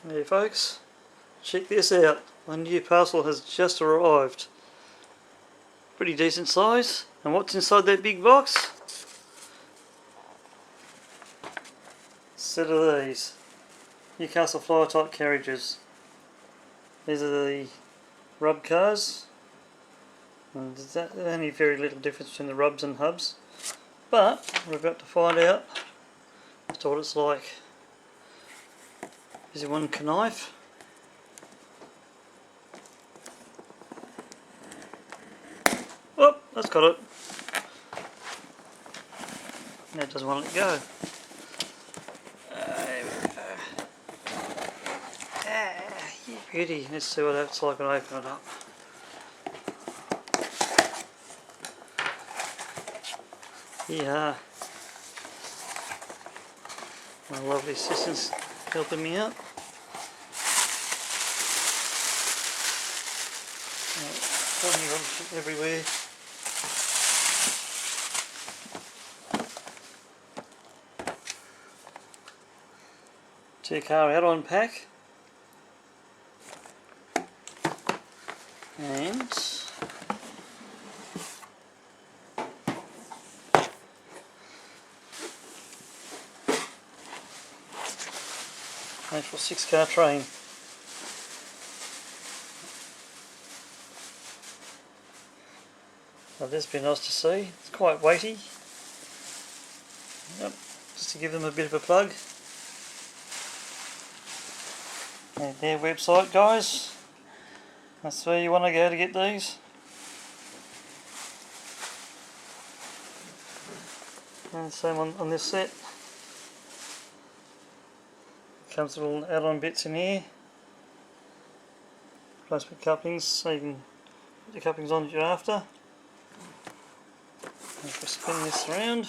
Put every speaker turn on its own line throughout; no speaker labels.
Hey folks, check this out. My new parcel has just arrived. Pretty decent size. And what's inside that big box? A set of these Newcastle Flyer type carriages. These are the RUB cars. And there's only very little difference between the RUBs and hubs. But we're about to find out as to what it's like. Is it one knife? Oh, that's got it. Now it doesn't want to let go. There we go. You beauty. Let's see what that's like when I open it up. Yeah. My lovely assistant's helping me out. Tiny rubbish everywhere. Two-car add-on pack. And actual 6-car train. Now this would be nice to see. It's quite weighty. Yep, just to give them a bit of a plug. And their website, guys. That's where you want to go to get these. And same on this set. Comes with little add-on bits in here. Replacement couplings, so you can put the couplings on that you're after. And if we spin this around,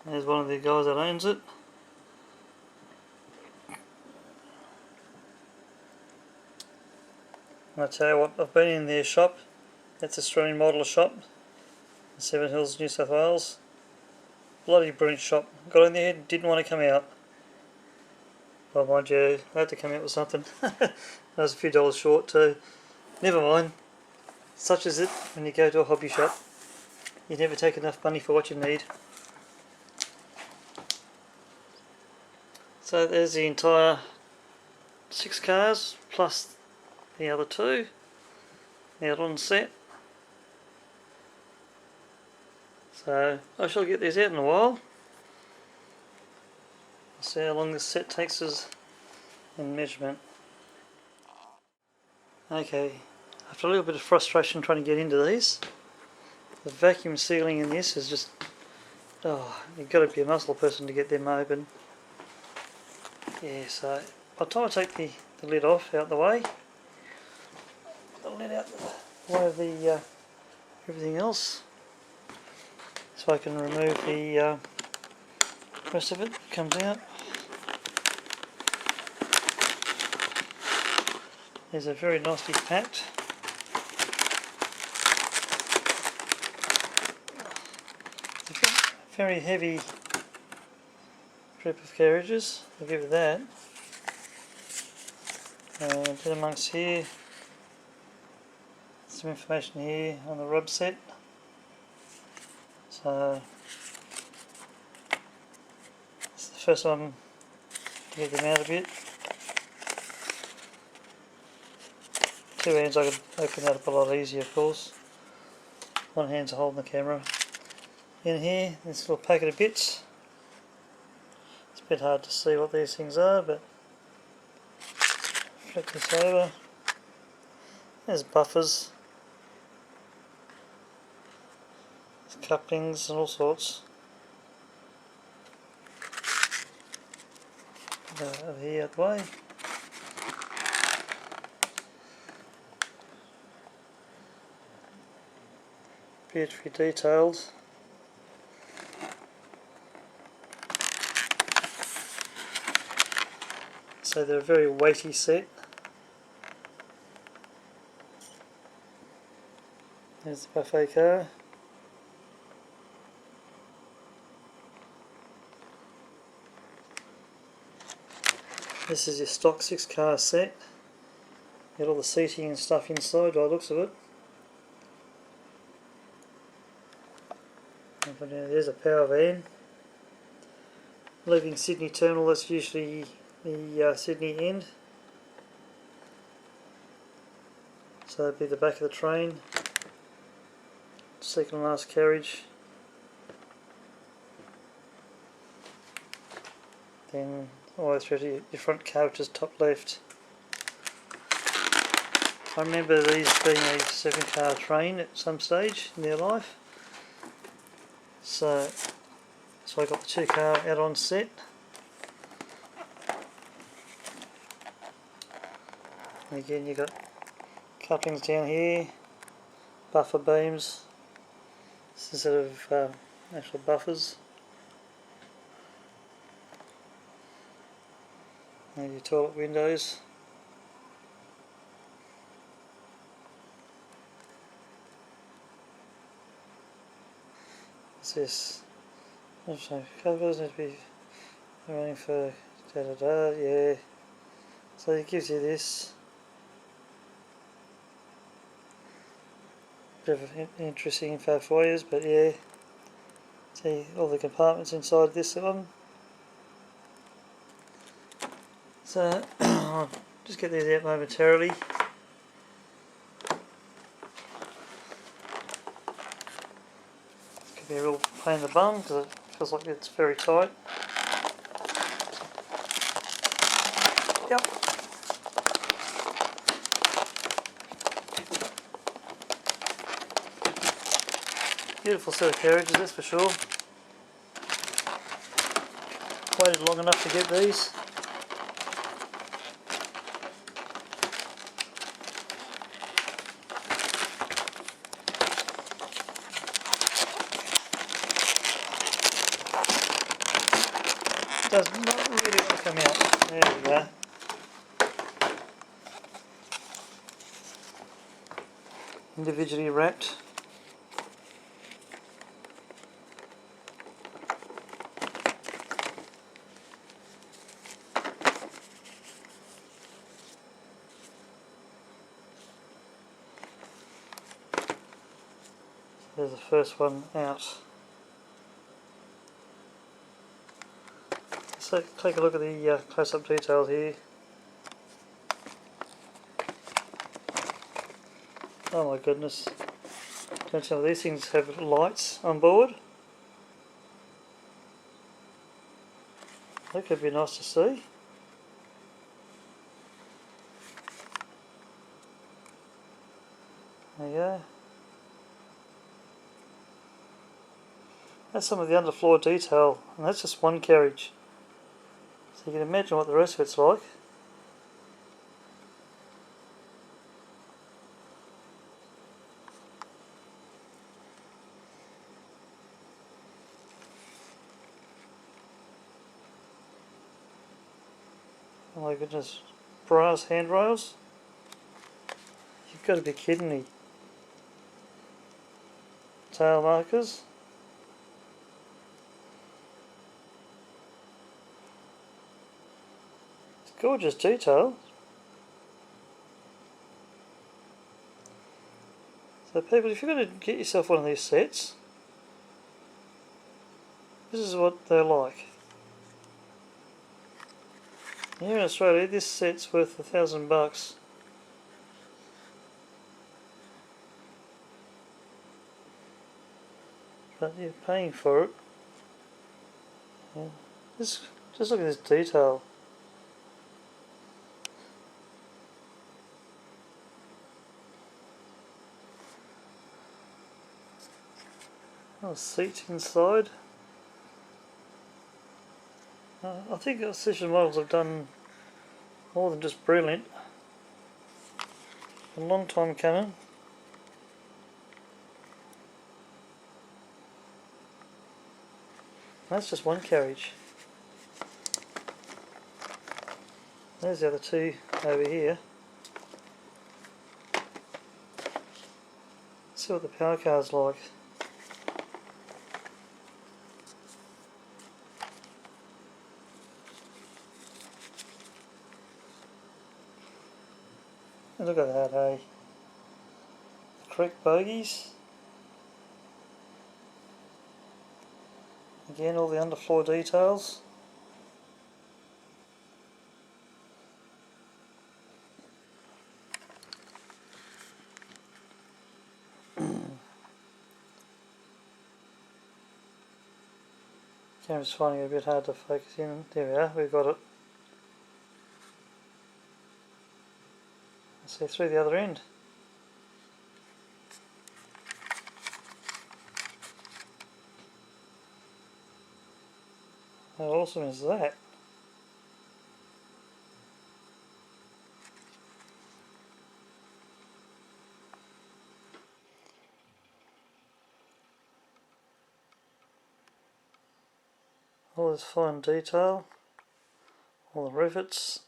there's one of the guys that owns it. I tell you what, I've been in their shop. That's Australian Model shop in Seven Hills, New South Wales. Bloody brilliant shop. Got in there, didn't want to come out. Well, mind you, I had to come out with something. I was a few dollars short too. Never mind. Such is it when you go to a hobby shop. You never take enough money for what you need. So there's the entire 6 cars plus the other 2 out on set. So I shall get these out in a while. See how long this set takes us in measurement. Okay, after a little bit of frustration trying to get into these, the vacuum sealing in this is just, oh, you've got to be a muscle person to get them open. Yeah, so by the time I take the lid off out the way, the lid out the way of the everything else, so I can remove the rest of it. Comes out. These are very nicely packed. It's a very heavy group of carriages, I'll give it that. And in amongst here, some information here on the RUB set. So it's the first one to get them out a bit. 2 hands I could open that up a lot easier, of course. 1 hand's holding the camera. In here, this little packet of bits. It's a bit hard to see what these things are, but flip this over. There's buffers. There's couplings and all sorts. Over here out the way. Beautifully detailed. So they're a very weighty set. There's the buffet car. This is your stock 6-car set. Got all the seating and stuff inside by the looks of it. There's a power van. Leaving Sydney Terminal, that's usually the Sydney end. So that'd be the back of the train. Second and last carriage. Then all the way through to your front car, which is top left. I remember these being a 7-car train at some stage in their life. So I got the 2-car add-on set. And again, you've got couplings down here, buffer beams. This is instead of actual buffers. And your toilet windows. What's this? Covers need to be running for yeah. So it gives you this bit of interesting info for you, but yeah. See all the compartments inside this one. So I'll just get these out momentarily. Could be a real pain in the bum because it feels like it's very tight. Yep. Beautiful set of carriages, that's for sure. Waited long enough to get these. Does not really want to come out. There we go. Individually wrapped. There's the first one out. So take a look at the close-up details here. Oh my goodness. Don't tell me these things have lights on board. That could be nice to see. There you go. That's some of the underfloor detail, and that's just one carriage. So you can imagine what the rest of it's like. Oh my goodness, brass handrails? You've got to be kidding me. Tail markers. It's gorgeous detail. So people, if you're going to get yourself one of these sets, this is what they're like. Here in Australia, this set's worth $1,000. But you're paying for it. Yeah. Just look at this detail. Oh, seats inside. I think Auscision Models have done more than just brilliant. A long time coming. That's just one carriage. There's the other two over here. Let's see what the power car's like. Look at that, hey? Correct bogies. Again, all the underfloor details. Camera's finding it a bit hard to focus in. There we are, we've got it. Let's see through the other end. How awesome is that? All this fine detail, all the rivets,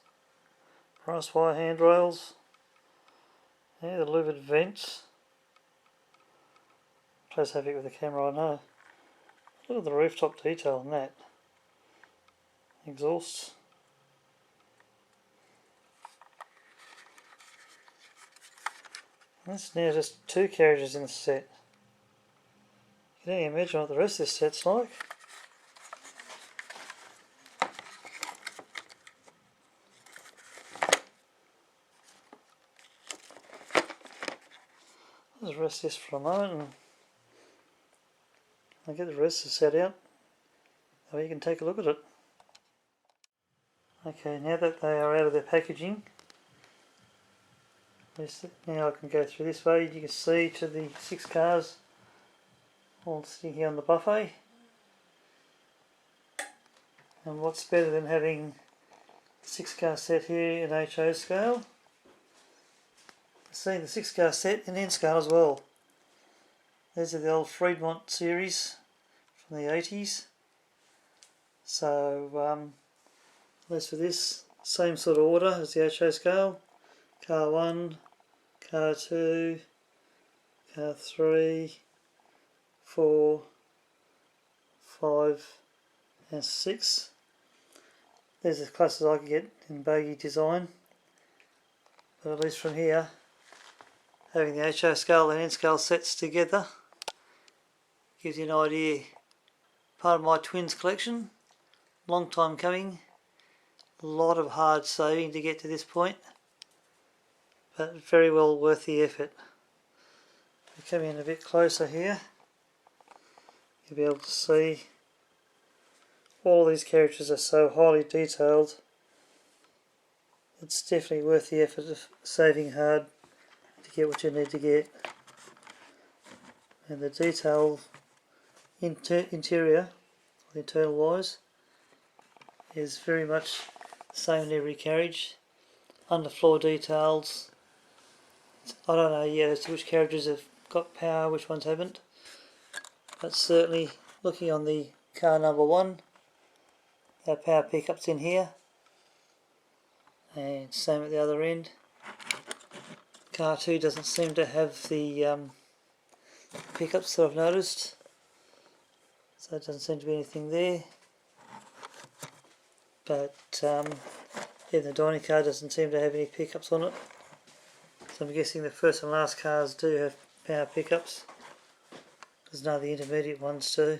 brass wire handrails, yeah, the louvered vents. Plays havoc with the camera, I know. Look at the rooftop detail in that. Exhausts. That's now just 2 carriages in the set. You can only imagine what the rest of this set's like. Let's rest this for a moment and I'll get the rest of the set out so you can take a look at it. Okay, now that they are out of their packaging, now I can go through this way. You can see to the 6 cars all sitting here on the buffet. And what's better than having a 6 car set here in HO scale? See the 6 car set in N scale as well. These are the old Fremont series from the 80s. So as for this, same sort of order as the HO scale. Car 1, car 2, car 3, 4, 5 and 6. There's as close as I can get in bogie design. But at least from here, having the HO scale and N scale sets together gives you an idea. Part of my twins collection, long time coming, a lot of hard saving to get to this point, but very well worth the effort. If we come in a bit closer here, you'll be able to see all these carriages are so highly detailed. It's definitely worth the effort of saving hard to get what you need to get. And the detail interior, internal wise, is very much the same in every carriage. Underfloor details. I don't know yet as to which carriages have got power, which ones haven't. But certainly looking on the car number 1, our power pickups in here. And same at the other end. Car 2 doesn't seem to have the pickups that I've noticed. So there doesn't seem to be anything there. But even the dining car doesn't seem to have any pickups on it. So I'm guessing the first and last cars do have power pickups. There's none of the intermediate ones too.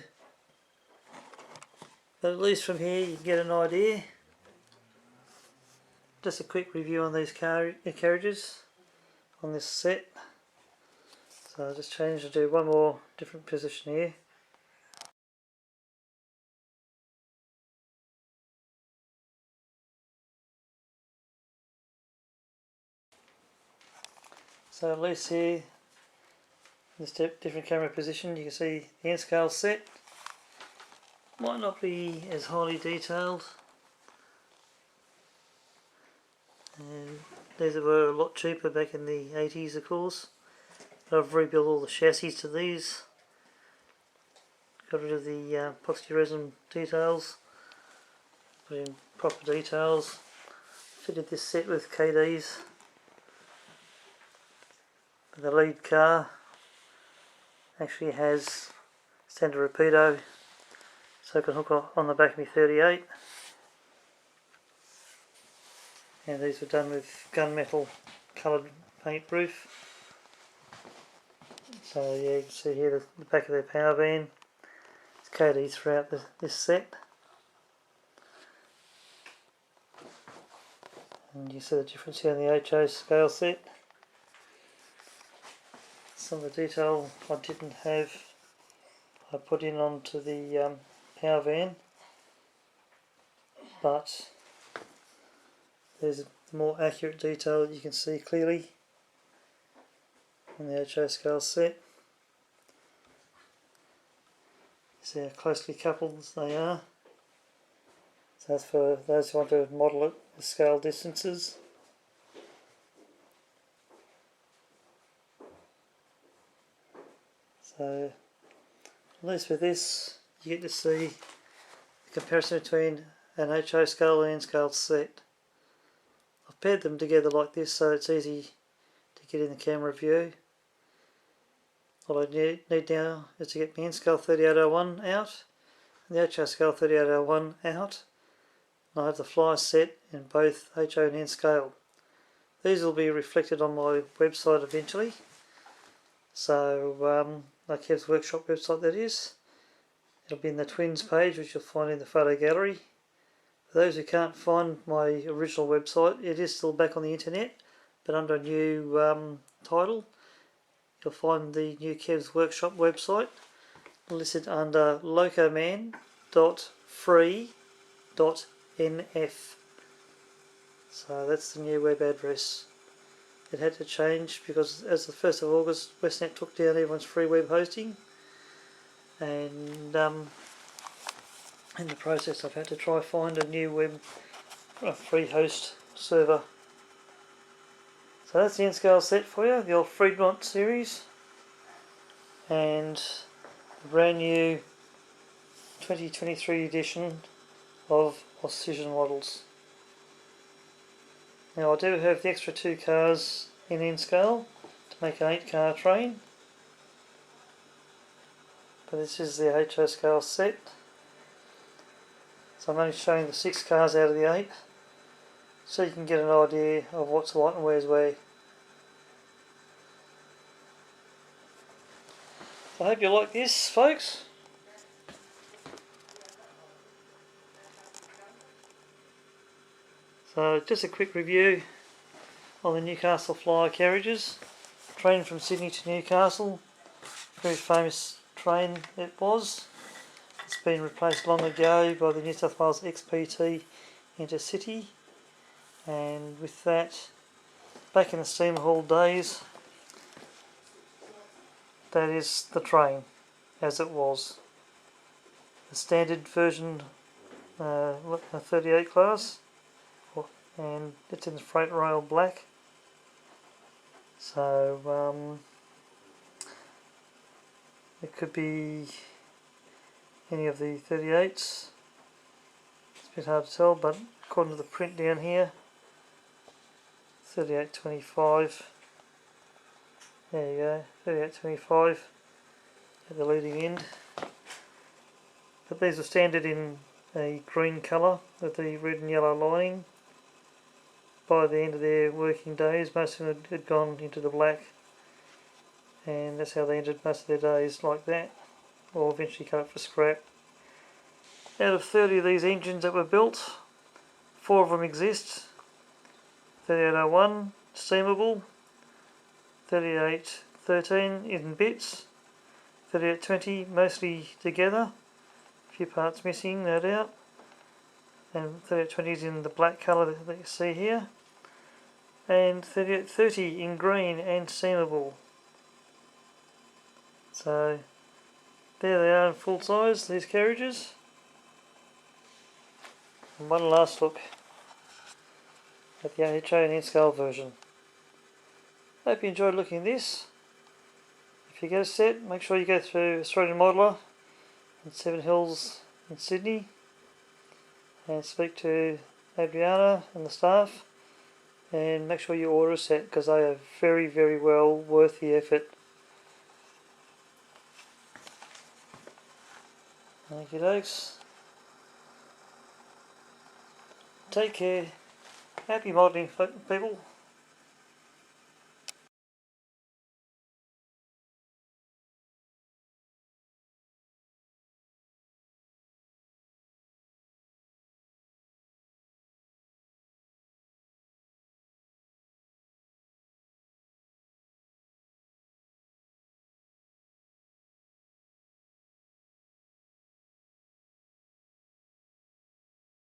But at least from here you can get an idea. Just a quick review on these carriages on this set. So I'll just change to do one more different position here. So at least here, this different camera position, you can see the N scale set. Might not be as highly detailed. And these were a lot cheaper back in the 80s, of course. But I've rebuilt all the chassis to these. Got rid of the epoxy resin details. Put in proper details. Fitted this set with KDs. The lead car actually has standard rapido, so I can hook on the back of my 38. And these were done with gunmetal coloured paint proof. So yeah, you can see here the back of their power van. It's KD throughout this set. And you see the difference here in the HO scale set. Some of the detail I didn't have, I put in onto the power van, but there's more accurate detail that you can see clearly in the HO scale set. See how closely coupled they are. So that's for those who want to model it with scale distances. So at least with this you get to see the comparison between an HO scale and N scale set. I've paired them together like this so it's easy to get in the camera view. All I need now is to get my N scale 3801 out and the HO scale 3801 out. And I have the fly set in both HO and N scale. These will be reflected on my website eventually. So, like Heaps Workshop website that is. It'll be in the Twins page, which you'll find in the photo gallery. For those who can't find my original website, it is still back on the internet, but under a new title. You'll find the new Heaps Workshop website listed under locoman.free.nf. So that's the new web address. It had to change because as the 1st of August, Westnet took down everyone's free web hosting, and in the process I've had to try find a new free host server. So that's the N-scale set for you, the old Fremont series, and the brand new 2023 edition of Auscision Models. Now I do have the extra 2 cars in N-scale to make an 8-car train, but this is the HO scale set. So I'm only showing the 6 cars out of the 8, so you can get an idea of what's what and where's where. I hope you like this, folks. So just a quick review on the Newcastle Flyer carriages. Train from Sydney to Newcastle. Very famous train it was. It's been replaced long ago by the New South Wales XPT Intercity, and with that, back in the steam hall days, that is the train as it was. The standard version 38 class, and it's in the freight rail black. So it could be any of the 38s. It's a bit hard to tell, but according to the print down here, 3825. There you go, 3825 at the leading end. But these are standard in a green colour with the red and yellow lining. By the end of their working days, most of them had gone into the black, and that's how they ended most of their days, like that, or eventually cut up for scrap. Out of 30 of these engines that were built, 4 of them exist. 3801 steamable, 3813 in bits, 3820 mostly together, a few parts missing no doubt, and 3820 is in the black colour that you see here, and 3830 in green and steamable. So there they are in full size, these carriages. And one last look at the HO and N-scale version. Hope you enjoyed looking at this. If you get a set, make sure you go through Aucision Modeller in Seven Hills in Sydney and speak to Adriana and the staff, and make sure you order a set because they are very, very well worth the effort. Thank you, dokes. Take care. Happy modelling, people.